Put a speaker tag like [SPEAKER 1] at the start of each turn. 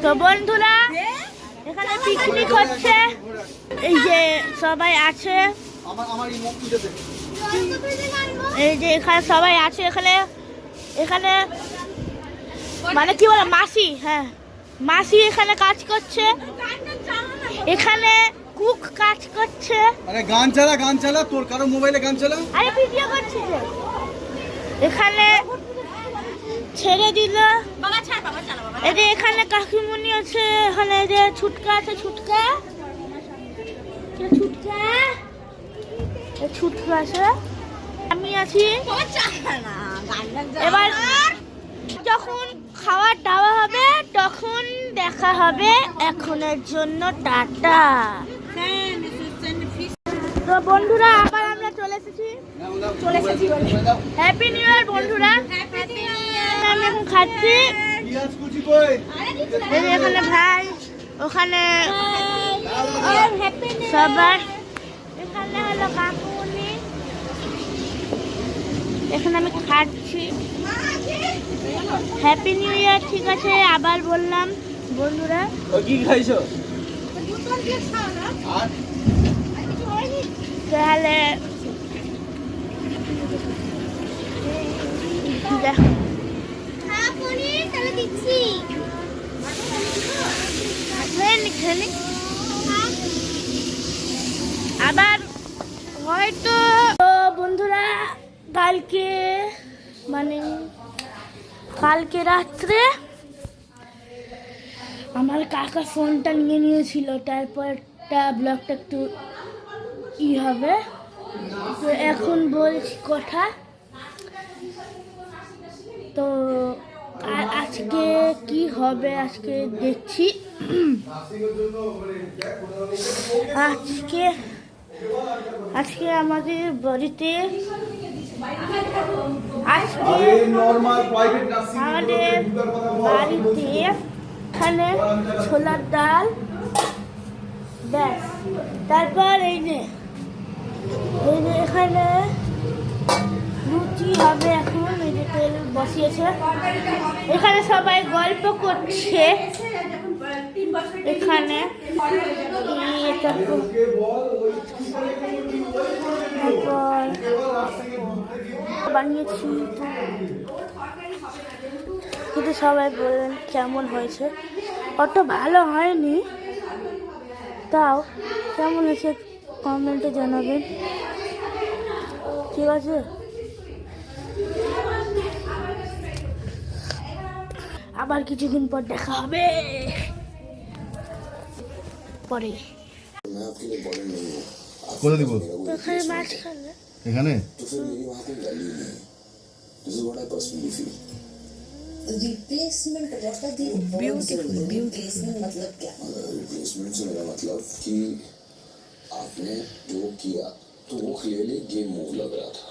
[SPEAKER 1] তো বন্ধুরা এখানে পিকনিক হচ্ছে, এই যে সবাই আছে, এই যে এখানে সবাই আছে, এখানে এখানে মানে কি বলে মাসি, হ্যাঁ মাসি এখানে কাজ করছে, এখানে কুক কাজ করছে।
[SPEAKER 2] আরে গান চালা তোর কারো মোবাইলে গান চালা।
[SPEAKER 1] আরে ভিডিও করছি যে এখানে ছেড়ে দিল। এই যে এখানে কাকিমুনি আছে, এখানে যে ছুটকা আছে, ছুটকা ছুটকা আছে, আমি আছি। এবার যখন খাওয়ার দাওয়া হবে তখন দেখা হবে, এখনের জন্য টাটা। তো বন্ধুরা আবার আমরা চলে এসেছি হ্যাপি নিউ ইয়ার বন্ধুরা। আমি এখন খাচ্ছি, এখানে ভাই, ওখানে সবাই, এখানে হলো কাকুনি, এখানে আমি খাচ্ছি। হ্যাপি নিউ ইয়ার, ঠিক আছে আবার বললাম বন্ধুরা।
[SPEAKER 2] কি খাইছো?
[SPEAKER 1] তাহলে আবার হয়তো বন্ধুরা কালকে রাত্রে আমার কাকা ফোনটা নিয়ে নিয়েছিল, তারপরটা ব্লগটা একটু হবে। তো এখন বলছি কথা, তো আজকে কি হবে আজকে দেখছি। আজকে আমাদের বাড়িতে এখানে ছোলার ডাল, ব্যাস। তারপর এই যে এখানে লুচি হবে, এখন এই যে তেল বসিয়েছে, এখানে সবাই গল্প করছে, এখানে বানিয়েছি কিন্তু সবাই বললেন কেমন হয়েছে, অত ভালো হয়নি, তাও কেমন হয়েছে কমেন্টে জানাবেন, ঠিক আছে। আবার কিছুদিন পর দেখা হবে পরে।
[SPEAKER 2] কোথায় দিব?
[SPEAKER 1] এখানে মাছ খাবে,
[SPEAKER 2] এখানে
[SPEAKER 3] रिप्लेसमेंट मतलब क्या? रिप्लेसमेंट से मेरा मतलब कि आपने जो किया तो वो क्लियरली गेम मूव लग रहा था।